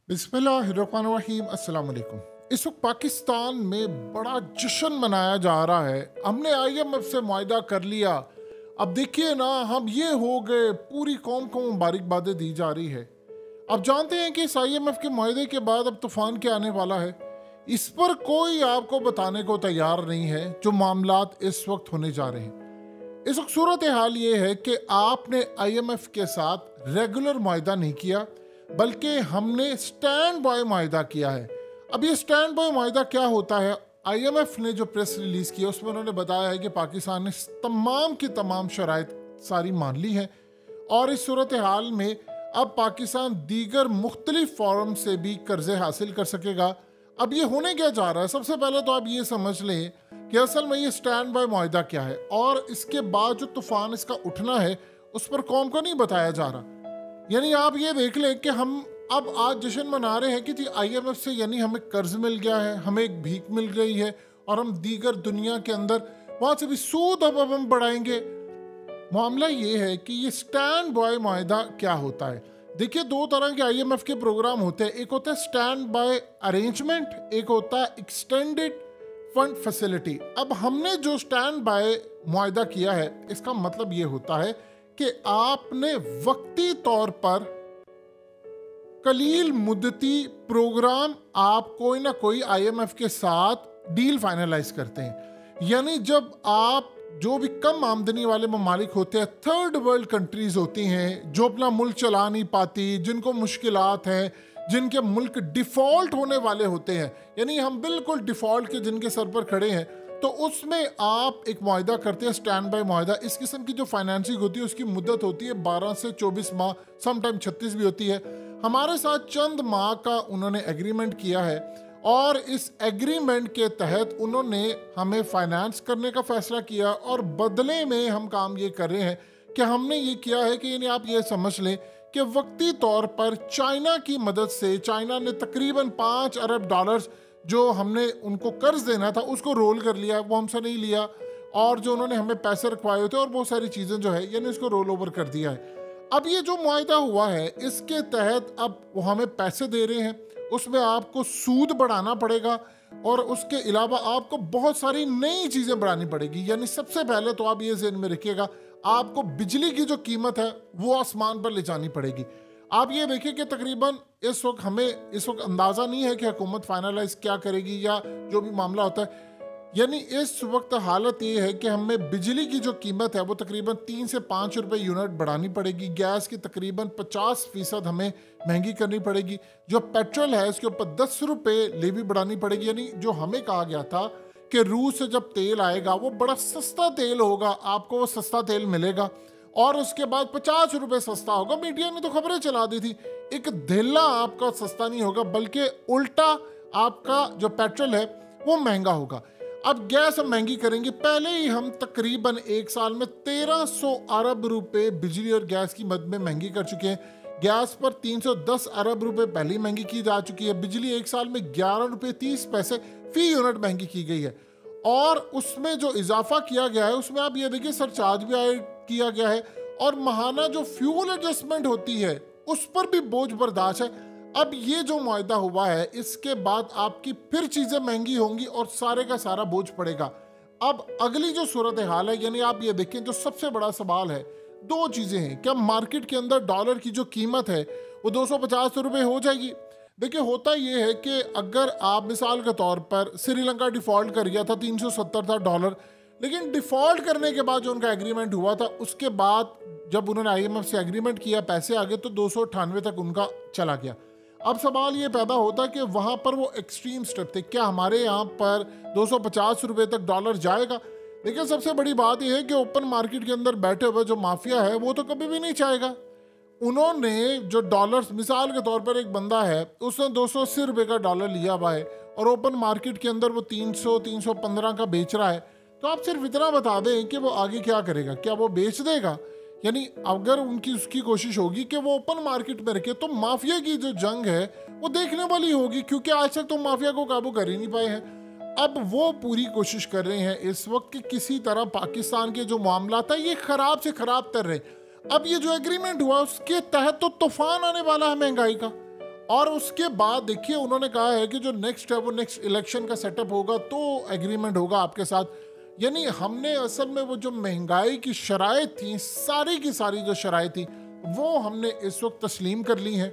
बिस्मिल्लाहिर्रहमानिर्रहीम अस्सलाम वालेकुम। इस वक्त पाकिस्तान में बड़ा जश्न मनाया जा रहा है। हमने आईएमएफ से मुआहदा कर लिया। अब देखिए ना, हम ये हो गए, पूरी कौम को मुबारकबादें दी जा रही है। अब जानते हैं कि इस आईएमएफ के मुआहदे के बाद अब तूफान क्या आने वाला है। इस पर कोई आपको बताने को तैयार नहीं है जो मामलात इस वक्त होने जा रहे हैं। इस वक्त सूरत हाल ये है कि आपने आईएमएफ के साथ रेगुलर मुआहदा नहीं किया, बल्कि हमने स्टैंड बाय मुआहदा किया है। अब ये स्टैंड बाय मुआहदा क्या होता है? आईएमएफ ने जो प्रेस रिलीज किया उसमें उन्होंने बताया है कि पाकिस्तान ने तमाम की तमाम शराइत सारी मान ली है और इस सूरत हाल में अब पाकिस्तान दीगर मुख्तलिफ फोरम से भी कर्जे हासिल कर सकेगा। अब ये होने क्या जा रहा है? सबसे पहले तो आप ये समझ लें कि असल में ये स्टैंड बाय मुआहदा क्या है और इसके बाद जो तूफान इसका उठना है उस पर कौम को नहीं बताया जा रहा। यानी आप ये देख लें कि हम अब आज जश्न मना रहे हैं कि जी आईएमएफ से यानी हमें कर्ज मिल गया है, हमें एक भीख मिल गई है और हम दीगर दुनिया के अंदर वहां से भी सूद अब हम बढ़ाएंगे। मामला ये है कि ये स्टैंड बाय मुआहदा क्या होता है। देखिए, दो तरह के आईएमएफ के प्रोग्राम होते हैं। एक होता है स्टैंड बाय अरेंजमेंट, एक होता है एक्सटेंडेड फंड फैसिलिटी। अब हमने जो स्टैंड बाय मुआहदा किया है इसका मतलब ये होता है कि आपने वक्ती तौर पर कलील मुद्दती प्रोग्राम आप कोई ना कोई आईएमएफ के साथ डील फाइनलाइज करते हैं। यानी जब आप जो भी कम आमदनी वाले ममालिक होते हैं, थर्ड वर्ल्ड कंट्रीज होती हैं जो अपना मुल्क चला नहीं पाती, जिनको मुश्किलात हैं, जिनके मुल्क डिफॉल्ट होने वाले होते हैं, यानी हम बिल्कुल डिफॉल्ट के जिनके सर पर खड़े हैं, तो उसमें आप एक मुआहदा करते हैं स्टैंड बाय मुआहदा। इस किस्म की जो फाइनेंसिंग होती है उसकी मुद्दत होती है 12 से 24 माह, समटाइम 36 भी होती है। हमारे साथ चंद माह का उन्होंने एग्रीमेंट किया है और इस एग्रीमेंट के तहत उन्होंने हमें फाइनेंस करने का फैसला किया और बदले में हम काम ये कर रहे हैं कि हमने ये किया है कि यानी आप ये समझ लें कि वक्ती तौर पर चाइना की मदद से, चाइना ने तकरीबन $5 अरब जो हमने उनको कर्ज देना था उसको रोल कर लिया, वो हमसे नहीं लिया, और जो उन्होंने हमें पैसे रखवाए होते और बहुत सारी चीज़ें जो है यानी उसको रोल ओवर कर दिया है। अब ये जो मुआहदा हुआ है इसके तहत अब वो हमें पैसे दे रहे हैं, उसमें आपको सूद बढ़ाना पड़ेगा और उसके अलावा आपको बहुत सारी नई चीज़ें बढ़ानी पड़ेगी। यानी सबसे पहले तो आप ये ज़हन में रखिएगा, आपको बिजली की जो कीमत है वो आसमान पर ले जानी पड़ेगी। आप ये देखिए कि तकरीबन इस वक्त हमें इस वक्त अंदाज़ा नहीं है कि हुकूमत फाइनलाइज क्या करेगी या जो भी मामला होता है। यानी इस वक्त हालत ये है कि हमें बिजली की जो कीमत है वो तकरीबन 3 से 5 रुपए यूनिट बढ़ानी पड़ेगी। गैस की तकरीबन 50% हमें महंगी करनी पड़ेगी। जो पेट्रोल है उसके ऊपर 10 रुपए लेवी बढ़ानी पड़ेगी। यानी जो हमें कहा गया था कि रूस से जब तेल आएगा वो बड़ा सस्ता तेल होगा, आपको वो सस्ता तेल मिलेगा और उसके बाद 50 रुपए सस्ता होगा। मीडिया ने तो खबरें चला दी थी। एक धेला आपका सस्ता नहीं होगा, बल्कि उल्टा आपका जो पेट्रोल है वो महंगा होगा। अब गैस हम महंगी करेंगे। पहले ही हम तकरीबन एक साल में 1300 अरब रुपए बिजली और गैस की मद में महंगी कर चुके हैं। गैस पर 310 अरब रुपए पहले ही महंगी की जा चुकी है। बिजली एक साल में 11 रुपए 30 पैसे फी यूनिट महंगी की गई है और उसमें जो इजाफा किया गया है उसमें आप ये देखिए सरचार्ज भी ऐड किया गया है और माहाना जो फ्यूल एडजस्टमेंट होती है उस पर भी बोझ बर्दाश्त है। अब ये जो मुआहदा हुआ है इसके बाद आपकी फिर चीजें महंगी होंगी और सारे का सारा बोझ पड़ेगा। अब अगली जो सूरत हाल है, यानी आप ये देखें, जो सबसे बड़ा सवाल है, दो चीजें हैं। क्या मार्केट के अंदर डॉलर की जो कीमत है वो 250 रुपए हो जाएगी? देखिए, होता ये है कि अगर आप मिसाल के तौर पर श्रीलंका डिफॉल्ट कर गया था, 370 था डॉलर, लेकिन डिफॉल्ट करने के बाद जो उनका एग्रीमेंट हुआ था उसके बाद जब उन्होंने आईएमएफ से एग्रीमेंट किया, पैसे आ गए तो 298 तक उनका चला गया। अब सवाल ये पैदा होता कि वहां पर वो एक्सट्रीम स्टेप थे, क्या हमारे यहाँ पर 250 रुपए तक डॉलर जाएगा? देखिए, सबसे बड़ी बात यह है कि ओपन मार्केट के अंदर बैठे हुए जो माफिया है वो तो कभी भी नहीं चाहेगा। उन्होंने जो डॉलर्स, मिसाल के तौर पर एक बंदा है उसने 280 रुपए का डॉलर लिया हुआ है और ओपन मार्केट के अंदर वो 300-315 का बेच रहा है, तो आप सिर्फ इतना बता दें कि वो आगे क्या करेगा। क्या वो बेच देगा? यानी अगर उनकी उसकी कोशिश होगी कि वो ओपन मार्केट में रखे तो माफिया की जो जंग है वो देखने वाली होगी, क्योंकि आज तक तो माफिया को काबू कर ही नहीं पाए हैं। अब वो पूरी कोशिश कर रहे हैं इस वक्त कि किसी तरह पाकिस्तान के जो मामला था ये खराब से खराब कर रहे हैं। अब ये जो एग्रीमेंट हुआ उसके तहत तो तूफान आने वाला है महंगाई का और उसके बाद देखिए उन्होंने कहा है कि जो नेक्स्ट है वो नेक्स्ट इलेक्शन का सेटअप होगा तो एग्रीमेंट होगा आपके साथ। यानी हमने असल में वो जो महंगाई की शराइत थी, सारी की सारी जो शराइत थी वो हमने इस वक्त तस्लीम कर ली हैं।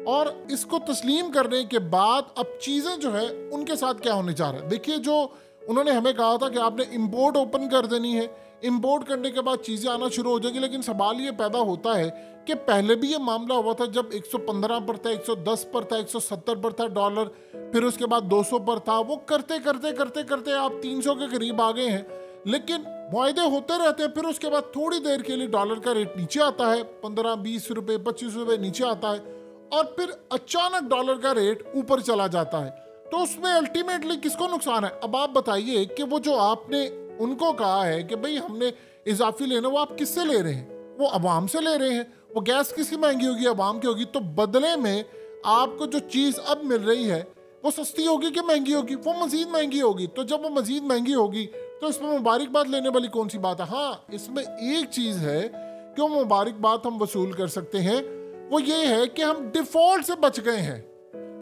और इसको तस्लीम करने के बाद अब चीज़ें जो है उनके साथ क्या होने जा रहा है। देखिए जो उन्होंने हमें कहा था कि आपने इंपोर्ट ओपन कर देनी है, इंपोर्ट करने के बाद चीज़ें आना शुरू हो जाएगी। लेकिन सवाल ये पैदा होता है कि पहले भी ये मामला हुआ था जब 115 पर था, 110 पर था, 170 पर था डॉलर, फिर उसके बाद 200 पर था। वो करते करते करते करते आप 300 के करीब आ गए हैं। लेकिन मुआहदे होते रहते हैं, फिर उसके बाद थोड़ी देर के लिए डॉलर का रेट नीचे आता है, 15-20 रुपये 25 रुपये नीचे आता है, और फिर अचानक डॉलर का रेट ऊपर चला जाता है। तो उसमें अल्टीमेटली किसको नुकसान है? अब आप बताइए कि वो जो आपने उनको कहा है कि भाई हमने इजाफी लेना, वो आप किससे ले रहे हैं? वो अवाम से ले रहे हैं। वो गैस किसकी महंगी होगी? अवाम की होगी। तो बदले में आपको जो चीज़ अब मिल रही है वो सस्ती होगी कि महंगी होगी? वो मजीद महंगी होगी। तो जब वो मजीद महंगी होगी तो इसमें मुबारकबाद लेने वाली कौन सी बात है? हाँ, इसमें एक चीज़ है कि वो मुबारकबाद हम वसूल कर सकते हैं, वो ये है कि हम डिफ़ॉल्ट से बच गए हैं।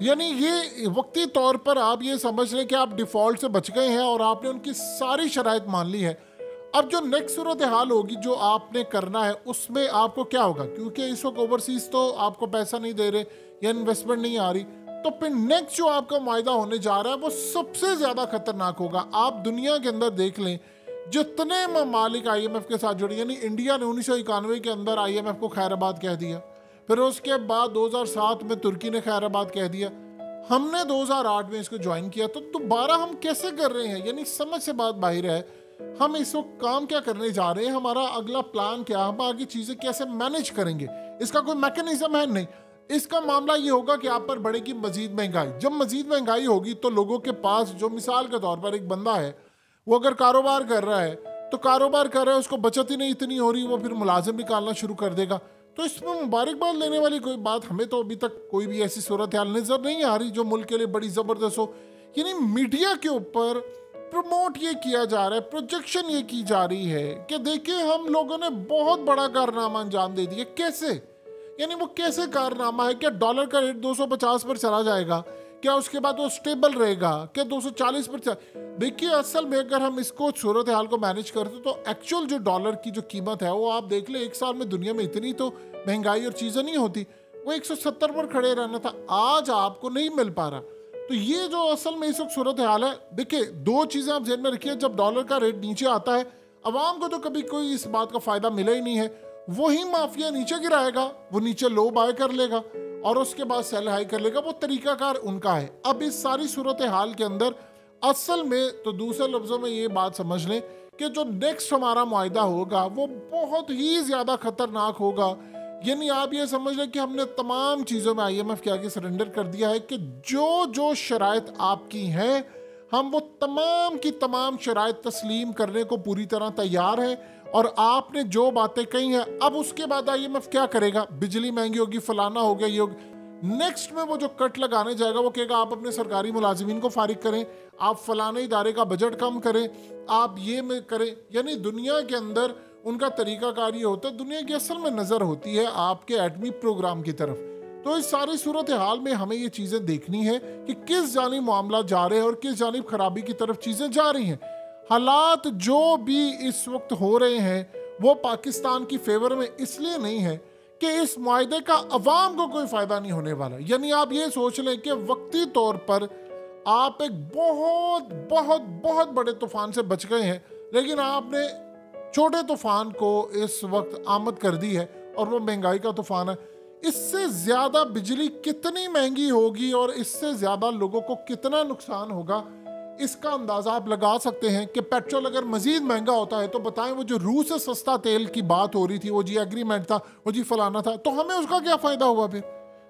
यानी ये वक्ती तौर पर आप ये समझ लें कि आप डिफ़ॉल्ट से बच गए हैं और आपने उनकी सारी शराइत मान ली है। अब जो नेक्स्ट सूरत हाल होगी जो आपने करना है उसमें आपको क्या होगा? क्योंकि इस वक्त ओवरसीज तो आपको पैसा नहीं दे रहे या इन्वेस्टमेंट नहीं आ रही, तो फिर नेक्स्ट जो आपका मुआहदा होने जा रहा है वो सबसे ज़्यादा खतरनाक होगा। आप दुनिया के अंदर देख लें, जितने ममालिक IMF के साथ जुड़े, यानी इंडिया ने 1991 के अंदर IMF को खैराबाद कह दिया, फिर उसके बाद 2007 में तुर्की ने खैराबाद कह दिया, हमने 2008 में इसको ज्वाइन किया। तो दोबारा हम कैसे कर रहे हैं? यानी समझ से बात बाहर है। हम इस वक्त काम क्या करने जा रहे हैं, हमारा अगला प्लान क्या, हम आगे चीज़ें कैसे मैनेज करेंगे, इसका कोई मैकेनिज्म है नहीं। इसका मामला ये होगा कि आप पर बढ़ेगी मजीद महंगाई। जब मजीद महंगाई होगी तो लोगों के पास, जो मिसाल के तौर पर एक बंदा है वो अगर कारोबार कर रहा है तो कारोबार कर रहा है, उसको बचत ही नहीं इतनी हो रही, वो फिर मुलाजिम निकालना शुरू कर देगा। तो इसमें मुबारकबाद लेने वाली कोई बात हमें तो अभी तक कोई भी ऐसी सूरत हाल नजर नहीं आ रही जो मुल्क के लिए बड़ी ज़बरदस्त हो। यानी मीडिया के ऊपर प्रमोट ये किया जा रहा है, प्रोजेक्शन ये की जा रही है कि देखिए हम लोगों ने बहुत बड़ा कारनामा अंजाम दे दिया। कैसे? यानी वो कैसे कारनामा है? क्या डॉलर का रेट 250 पर चला जाएगा? क्या उसके बाद वो स्टेबल रहेगा? क्या 240 पर? देखिए असल में अगर हम इसको सूरत हाल को मैनेज करते तो एक्चुअल जो डॉलर की जो कीमत है वो आप देख ले, एक साल में दुनिया में इतनी तो महंगाई और चीज़ें नहीं होती, वो 170 पर खड़े रहना था, आज आपको नहीं मिल पा रहा। तो ये जो असल में इस वक्त सूरत हाल है, देखिए दो चीज़ें आप ध्यान में रखिए। जब डॉलर का रेट नीचे आता है, अवाम को तो कभी कोई इस बात का फ़ायदा मिला ही नहीं है। वही माफिया नीचे गिराएगा, वो नीचे लो बाय कर लेगा और उसके बाद सेल हाई कर लेगा, वो तरीकाकार उनका है। अब इस सारी सूरत हाल के अंदर असल में तो दूसरे लफ्ज़ों में ये बात समझ लें कि जो नेक्स्ट हमारा मुआहदा होगा वो बहुत ही ज़्यादा खतरनाक होगा। यानी आप ये समझ लें कि हमने तमाम चीज़ों में IMF के आगे सरेंडर कर दिया है कि जो जो शराइत आपकी हैं हम वो तमाम की तमाम शराइत तस्लीम करने को पूरी तरह तैयार हैं। और आपने जो बातें कही हैं, अब उसके बाद IMF क्या करेगा? बिजली महंगी होगी, फलाना हो गया, ये होगा। नेक्स्ट में वो जो कट लगाने जाएगा वो कहेगा आप अपने सरकारी मुलाजिमीन को फारिग करें, आप फलाने इदारे का बजट कम करें, आप ये में करें। यानी दुनिया के अंदर उनका तरीकाकार ये होता है, दुनिया की असल में नज़र होती है आपके एटमी प्रोग्राम की तरफ। तो इस सारी सूरत हाल में हमें ये चीज़ें देखनी है कि किस जानिब मामला जा रहे हैं और किस जानिब खराबी की तरफ चीज़ें जा रही हैं। हालात जो भी इस वक्त हो रहे हैं वो पाकिस्तान की फेवर में इसलिए नहीं है कि इस मुआहदे का अवाम को कोई फ़ायदा नहीं होने वाला। यानी आप ये सोच लें कि वक्ती तौर पर आप एक बहुत बहुत बहुत बड़े तूफान से बच गए हैं, लेकिन आपने छोटे तूफान को इस वक्त आमद कर दी है और वो महंगाई का तूफान है। इससे ज़्यादा बिजली कितनी महंगी होगी और इससे ज़्यादा लोगों को कितना नुकसान होगा, इसका अंदाज़ा आप लगा सकते हैं कि पेट्रोल अगर मज़ीद महंगा होता है तो बताएं, वो जो रूस से सस्ता तेल की बात हो रही थी, वो जी एग्रीमेंट था, वो जी फलाना था, तो हमें उसका क्या फ़ायदा हुआ? फिर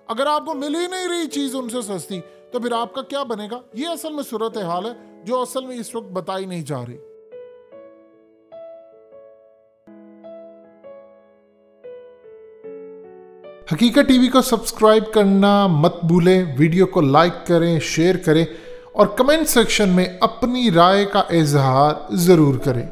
अगर आपको मिल ही नहीं रही चीज़ उनसे सस्ती तो फिर आपका क्या बनेगा? ये असल में सूरत हाल है जो असल में इस वक्त बताई नहीं जा रही। हकीकत टीवी को सब्सक्राइब करना मत भूलें, वीडियो को लाइक करें, शेयर करें और कमेंट सेक्शन में अपनी राय का इजहार ज़रूर करें।